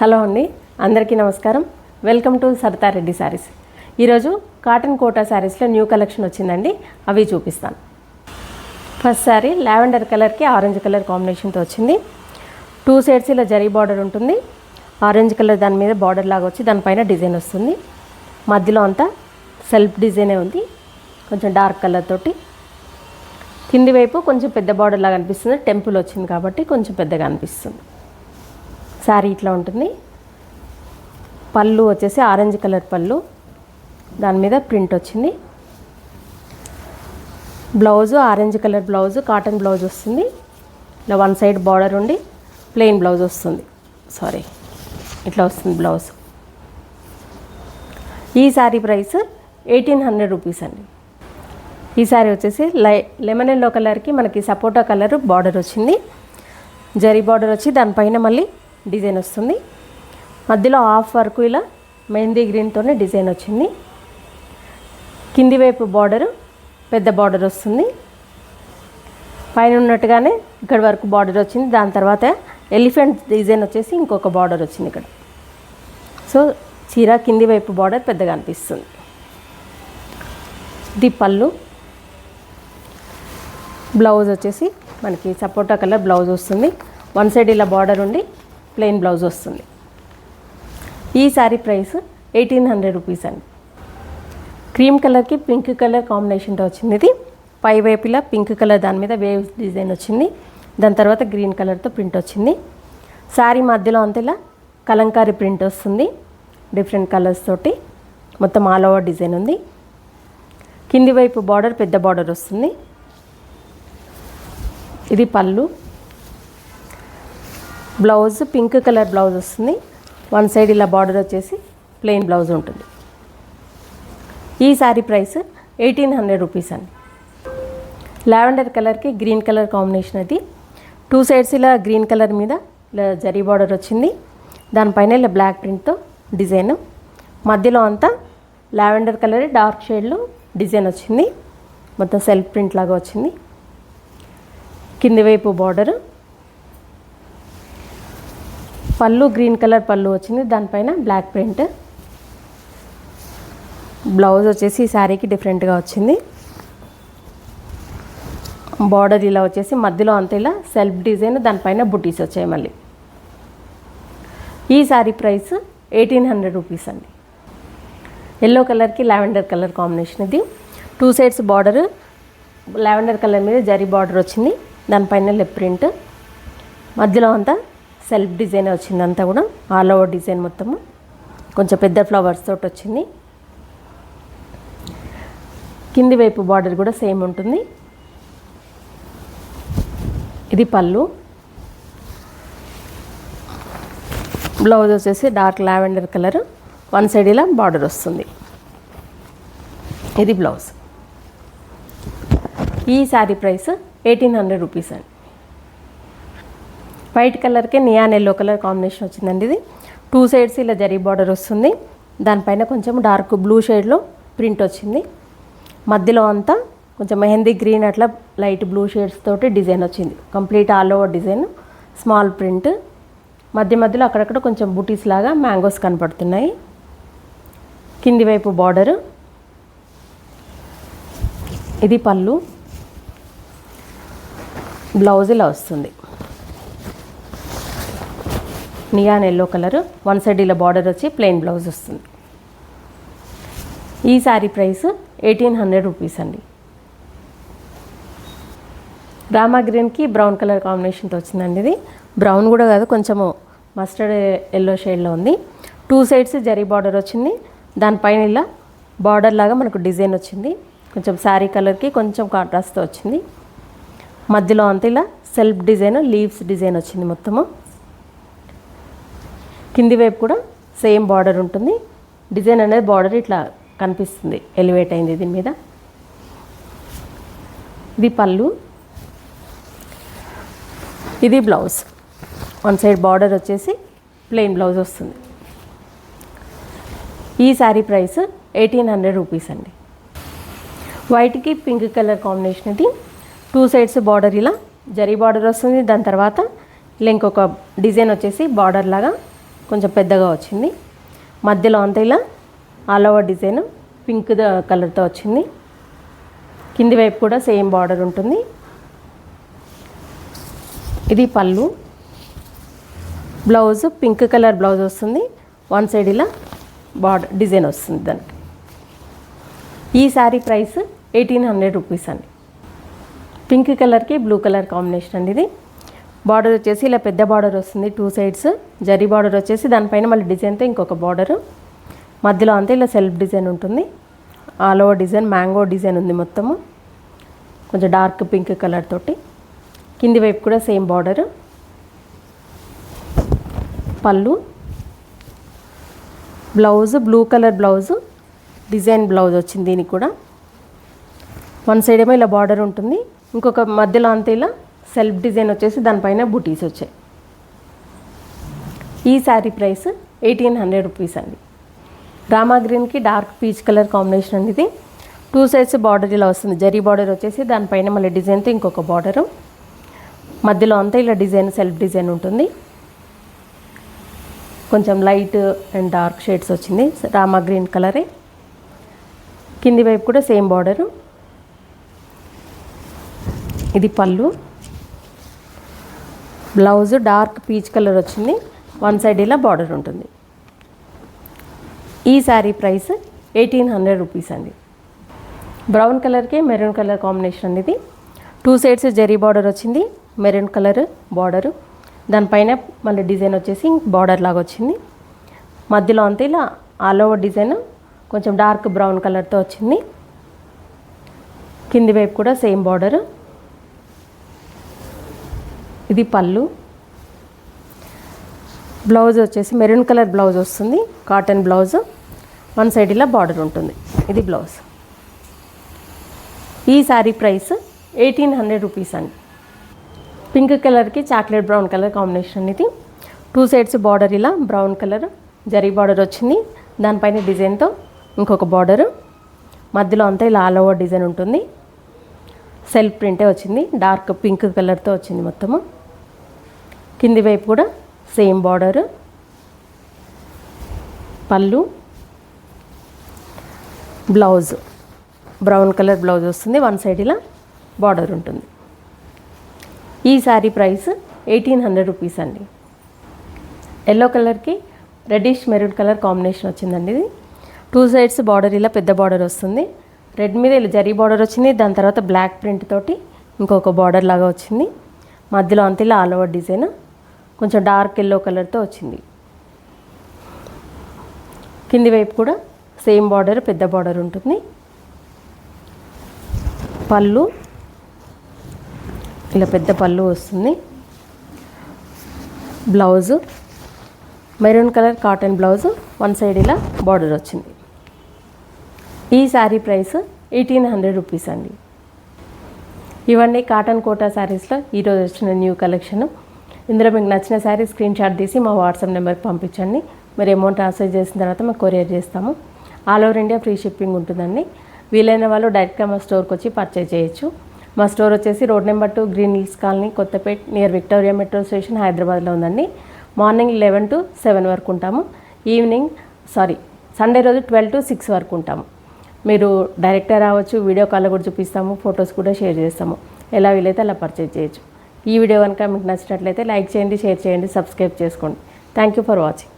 Hello అండి, అందరికీ నమస్కారం. Welcome to Saritha Reddy saris. ఈరోజు కాటన్ కోటా శారీస్లో న్యూ కలెక్షన్ వచ్చిందండి, అవి చూపిస్తాను. ఫస్ట్ శారీ లావెండర్ కలర్కి ఆరెంజ్ కలర్ కాంబినేషన్తో వచ్చింది. 2 సైడ్స్ ఇలా జరీ బార్డర్ ఉంటుంది. ఆరెంజ్ కలర్ దాని మీద బార్డర్ లాగా వచ్చి దానిపైన డిజైన్ వస్తుంది. మధ్యలో అంతా సెల్ఫ్ డిజైనే ఉంది, కొంచెం డార్క్ కలర్ తోటి. కింది వైపు కొంచెం పెద్ద బార్డర్ లాగా అనిపిస్తుంది, టెంపుల్ వచ్చింది కాబట్టి కొంచెం పెద్దగా అనిపిస్తుంది. శారీ ఇట్లా ఉంటుంది. పళ్ళు వచ్చేసి ఆరెంజ్ కలర్ పళ్ళు, దాని మీద ప్రింట్ వచ్చింది. Blouse orange colour blouse, cotton blouse వస్తుంది. ఇలా 1 సైడ్ బార్డర్ ఉండి ప్లెయిన్ బ్లౌజ్ వస్తుంది. ఇట్లా వస్తుంది బ్లౌజ్. ఈ శారీ ప్రైస్ 1800 రూపీస్ అండి. ఈ శారీ వచ్చేసి లెమన్ ఎల్లో కలర్కి మనకి సపోటా కలర్ బార్డర్ వచ్చింది. జరీ బార్డర్ వచ్చి దానిపైన మళ్ళీ డిజైన్ వస్తుంది. మధ్యలో హాఫ్ వరకు ఇలా మెహందీ గ్రీన్తోనే డిజైన్ వచ్చింది. కింది వైపు బార్డరు పెద్ద బార్డర్ వస్తుంది. పైన ఉన్నట్టుగానే ఇక్కడ వరకు బార్డర్ వచ్చింది. దాని తర్వాత ఎలిఫెంట్ డిజైన్ వచ్చేసి ఇంకొక బార్డర్ వచ్చింది ఇక్కడ. సో చీర కింది వైపు బార్డర్ పెద్దగా అనిపిస్తుంది. ఇది పళ్ళు. బ్లౌజ్ వచ్చేసి మనకి సపోటా కలర్ బ్లౌజ్ వస్తుంది. 1 సైడ్ ఇలా బార్డర్ ఉండి ప్లెయిన్ బ్లౌజ్ వస్తుంది. ఈ శారీ ప్రైస్ 1800 రూపీస్ అండి. క్రీమ్ కలర్కి పింక్ కలర్ కాంబినేషన్తో వచ్చింది. ఇది పై వైపులా పింక్ కలర్ దాని మీద వేవ్స్ డిజైన్ వచ్చింది. దాని తర్వాత గ్రీన్ కలర్తో ప్రింట్ వచ్చింది. శారీ మధ్యలో అంతా ఇలా కలంకారీ ప్రింట్ వస్తుంది, డిఫరెంట్ కలర్స్ తోటి మొత్తం ఆల్ ఓవర్ డిజైన్ ఉంది. కింది వైపు బార్డర్ పెద్ద బార్డర్ వస్తుంది. ఇది పళ్ళు. బ్లౌజ్ పింక్ కలర్ బ్లౌజ్ వస్తుంది. 1 సైడ్ ఇలా బార్డర్ వచ్చేసి ప్లెయిన్ బ్లౌజ్ ఉంటుంది. ఈ శారీ ప్రైస్ 1800 రూపీస్ అండి. లావెండర్ కలర్కి గ్రీన్ కలర్ కాంబినేషన్. అది 2 సైడ్స్ ఇలా గ్రీన్ కలర్ మీద ఇలా జరీ బార్డర్ వచ్చింది. దానిపైన ఇలా బ్లాక్ ప్రింట్తో డిజైన్. మధ్యలో అంతా లావెండర్ కలర్ డార్క్ షేడ్లో డిజైన్ వచ్చింది. మొత్తం సెల్ఫ్ ప్రింట్ లాగా వచ్చింది. కింది వైపు బార్డరు, పళ్ళు గ్రీన్ కలర్ పళ్ళు వచ్చింది. దానిపైన బ్లాక్ ప్రింట్. బ్లౌజ్ వచ్చేసి ఈ శారీకి డిఫరెంట్గా వచ్చింది. బార్డర్ ఇలా వచ్చేసి మధ్యలో అంతా ఇలా సెల్ఫ్ డిజైన్, దానిపైన బుటీస్ వచ్చాయి మళ్ళీ. ఈ శారీ ప్రైస్ 1800 రూపీస్ అండి. ఎల్లో కలర్కి లావెండర్ కలర్ కాంబినేషన్. ఇది 2 సైడ్స్ బార్డర్ లావెండర్ కలర్ మీద జరీ బార్డర్ వచ్చింది. దానిపైన లెఫ్ట్ ప్రింట్. మధ్యలో అంతా సెల్ఫ్ డిజైన్ వచ్చింది. అంతా కూడా ఆల్ ఓవర్ డిజైన్ మొత్తము కొంచెం పెద్ద ఫ్లవర్స్ తోటి వచ్చింది. కింది వైపు బార్డర్ కూడా సేమ్ ఉంటుంది. ఇది పళ్ళు. బ్లౌజ్ వచ్చేసి డార్క్ లావెండర్ కలర్, 1 సైడ్ ఇలా బార్డర్ వస్తుంది. ఇది బ్లౌజ్. ఈ శారీ ప్రైస్ 1800 రూపీస్ అండి. వైట్ కలర్కి నియాన్ ఎల్లో కలర్ కాంబినేషన్ వచ్చిందండి. ఇది 2 సైడ్స్ ఇలా జరీ బార్డర్ వస్తుంది. దానిపైన కొంచెం డార్క్ బ్లూ షేడ్లో ప్రింట్ వచ్చింది. మధ్యలో అంతా కొంచెం మెహందీ గ్రీన్ అట్లా లైట్ బ్లూ షేడ్స్ తోటి డిజైన్ వచ్చింది. Complete all over design, small print. మధ్యలో అక్కడక్కడ కొంచెం బుటీస్ లాగా మ్యాంగోస్ కనపడుతున్నాయి. కింది వైపు బార్డరు. ఇది పళ్ళు. బ్లౌజ్ ఇలా వస్తుంది. నియాన్ ఎల్లో కలర్, 1 సైడ్ ఇలా బార్డర్ వచ్చి ప్లెయిన్ బ్లౌజ్ వస్తుంది. ఈ శారీ ప్రైస్ 1800 రూపీస్ అండి. రామా గ్రీన్కి బ్రౌన్ కలర్ కాంబినేషన్తో వచ్చిందండి. ఇది బ్రౌన్ కూడా కాదు, కొంచెము మస్టర్డ్ ఎల్లో షేడ్లో ఉంది. 2 సైడ్స్ జరీ బార్డర్ వచ్చింది. దానిపైన ఇలా బార్డర్ లాగా మనకు డిజైన్ వచ్చింది. కొంచెం శారీ కలర్కి కొంచెం కాంట్రాస్ట్తో వచ్చింది. మధ్యలో అంతా ఇలా సెల్ఫ్ డిజైన్, లీవ్స్ డిజైన్ వచ్చింది మొత్తము. కింది వైపు కూడా సేమ్ బార్డర్ ఉంటుంది. డిజైన్ అనేది బార్డర్ ఇట్లా కనిపిస్తుంది, ఎలివేట్ అయింది దీని మీద. ఇది పళ్ళు. ఇది బ్లౌజ్. 1 సైడ్ బార్డర్ వచ్చేసి ప్లెయిన్ బ్లౌజ్ వస్తుంది. ఈ శారీ ప్రైస్ 1800 రూపీస్ అండి. వైట్కి పింక్ కలర్ కాంబినేషన్. ఇది 2 సైడ్స్ బార్డర్ ఇలా జరీ బార్డర్ వస్తుంది. దాని తర్వాత ఇలా ఇంకొక డిజైన్ వచ్చేసి బార్డర్ లాగా కొంచెం పెద్దగా వచ్చింది. మధ్యలో అంతా ఇలా ఆల్ ఓవర్ డిజైన్ పింక్ కలర్తో వచ్చింది. కింది వైపు కూడా సేమ్ బార్డర్ ఉంటుంది. ఇది పళ్ళు. బ్లౌజ్ పింక్ కలర్ బ్లౌజ్ వస్తుంది. వన్ సైడ్ ఇలా బార్డర్ డిజైన్ వస్తుంది దానికి. ఈ శారీ ప్రైస్ 1800 రూపీస్ అండి. పింక్ కలర్కి బ్లూ కలర్ కాంబినేషన్ అండి ఇది. బార్డర్ వచ్చేసి ఇలా పెద్ద బార్డర్ వస్తుంది, 2 సైడ్స్ జరీ బార్డర్ వచ్చేసి దానిపైన మళ్ళీ డిజైన్తో ఇంకొక బార్డరు. మధ్యలో అంతా ఇలా సెల్ఫ్ డిజైన్ ఉంటుంది. All over design mango design ఉంది మొత్తము, కొంచెం డార్క్ పింక్ కలర్ తోటి. కింది వైపు కూడా సేమ్ బార్డరు. పళ్ళు. Blouse blue colour blouse, design blouse వచ్చింది దీనికి కూడా. వన్ సైడ్ ఏమో ఇలా బార్డర్ ఉంటుంది, ఇంకొక మధ్యలో అంతా ఇలా సెల్ఫ్ డిజైన్ వచ్చేసి దానిపైన బూటీస్ వచ్చాయి. ఈ శారీ ప్రైస్ 1800 రూపీస్ అండి. రామా గ్రీన్కి డార్క్ పీచ్ కలర్ కాంబినేషన్ అండి ఇది. 2 సైడ్స్ బార్డర్ ఇలా వస్తుంది, జరీ బార్డర్ వచ్చేసి దానిపైన మళ్ళీ డిజైన్తో ఇంకొక బార్డరు. మధ్యలో అంతా ఇలా డిజైన్ సెల్ఫ్ డిజైన్ ఉంటుంది. కొంచెం లైట్ అండ్ డార్క్ షేడ్స్ వచ్చింది, రామా గ్రీన్ కలరే. కింది వైపు కూడా సేమ్ బార్డరు. ఇది పళ్ళు. బ్లౌజ్ డార్క్ పీచ్ కలర్ వచ్చింది, వన్ సైడ్ ఇలా బార్డర్ ఉంటుంది. ఈ శారీ ప్రైస్ 1800 రూపీస్ అండి. బ్రౌన్ కలర్కి మెరూన్ కలర్ కాంబినేషన్ అండి ఇది. 2 సైడ్స్ జరీ బార్డర్ వచ్చింది, మెరూన్ కలర్ బార్డరు. దానిపైన మళ్ళీ డిజైన్ వచ్చేసి బార్డర్ లాగా వచ్చింది. మధ్యలో అంతా ఇలా ఆల్ ఓవర్ డిజైన్ కొంచెం డార్క్ బ్రౌన్ కలర్తో వచ్చింది. కింది వైపు కూడా సేమ్ బార్డరు. ఇది పళ్ళు. బ్లౌజ్ వచ్చేసి మెరూన్ కలర్ బ్లౌజ్ వస్తుంది, కాటన్ బ్లౌజ్. వన్ సైడ్ ఇలా బార్డర్ ఉంటుంది. ఇది బ్లౌజ్. ఈ శారీ ప్రైస్ 1800 రూపీస్ అండి. పింక్ కలర్కి చాక్లెట్ బ్రౌన్ కలర్ కాంబినేషన్ ఇది. 2 సైడ్స్ బార్డర్ ఇలా బ్రౌన్ కలర్ జరీ బార్డర్ వచ్చింది, దానిపైన డిజైన్తో ఇంకొక బార్డరు. మధ్యలో అంతా ఇలా ఆల్ ఓవర్ డిజైన్ ఉంటుంది, సెల్ఫ్ ప్రింటే వచ్చింది, డార్క్ పింక్ కలర్తో వచ్చింది మొత్తము. కింది వైపు కూడా సేమ్ బార్డరు. పళ్ళు. బ్లౌజ్ బ్రౌన్ కలర్ బ్లౌజ్ వస్తుంది, వన్ సైడ్ ఇలా బార్డర్ ఉంటుంది. ఈ శారీ ప్రైస్ 1800 రూపీస్ అండి. ఎల్లో కలర్కి రెడ్డిష్ మెరూన్ కలర్ కాంబినేషన్ వచ్చిందండి ఇది. 2 సైడ్స్ బార్డర్ ఇలా పెద్ద బార్డర్ వస్తుంది, రెడ్ మీద ఇలా జరీ బార్డర్ వచ్చింది, దాని తర్వాత బ్లాక్ ప్రింట్ తోటి ఇంకొక బార్డర్ లాగా వచ్చింది. మధ్యలో అంతా ఇలా ఆల్ ఓవర్ డిజైన్ కొంచెం డార్క్ ఎల్లో కలర్తో వచ్చింది. కింది వైపు కూడా సేమ్ బార్డర్ పెద్ద బార్డర్ ఉంటుంది. పళ్ళు ఇలా పెద్ద పళ్ళు వస్తుంది. Blouse maroon colour cotton blouse, one side ఇలా బార్డర్ వచ్చింది. ఈ శారీ ప్రైస్ 1800 రూపీస్ అండి. ఇవన్నీ కాటన్ కోటా శారీస్లో ఈరోజు వచ్చిన న్యూ కలెక్షన్. ఇందులో మీకు నచ్చిన శారీ స్క్రీన్ షాట్ తీసి మా వాట్సాప్ నెంబర్కి పంపించండి. మీరు అమౌంట్ ట్రాన్స్ఫర్ చేసిన తర్వాత మేము కొరియర్ చేస్తాము. All over India free shipping ఉంటుందండి. వీలైన వాళ్ళు డైరెక్ట్గా మా స్టోర్కి వచ్చి పర్చేజ్ చేయొచ్చు. మా స్టోర్ వచ్చేసి road number 2 green hills colony, Kothapet, near Victoria metro station, హైదరాబాద్లో ఉందండి. మార్నింగ్ 11 to 7 వరకు ఉంటాము. సండే రోజు 12 to 6 వరకు ఉంటాము. మీరు డైరెక్ట్గా రావచ్చు, వీడియో కాల్ కూడా చూపిస్తాము, ఫొటోస్ కూడా షేర్ చేస్తాము. ఎలా వీలైతే అలా పర్చేజ్ చేయొచ్చు. ఈ వీడియో కనుక మీకు నచ్చినట్లయితే లైక్ చేయండి, షేర్ చేయండి, సబ్స్క్రైబ్ చేసుకోండి. Thank you for watching.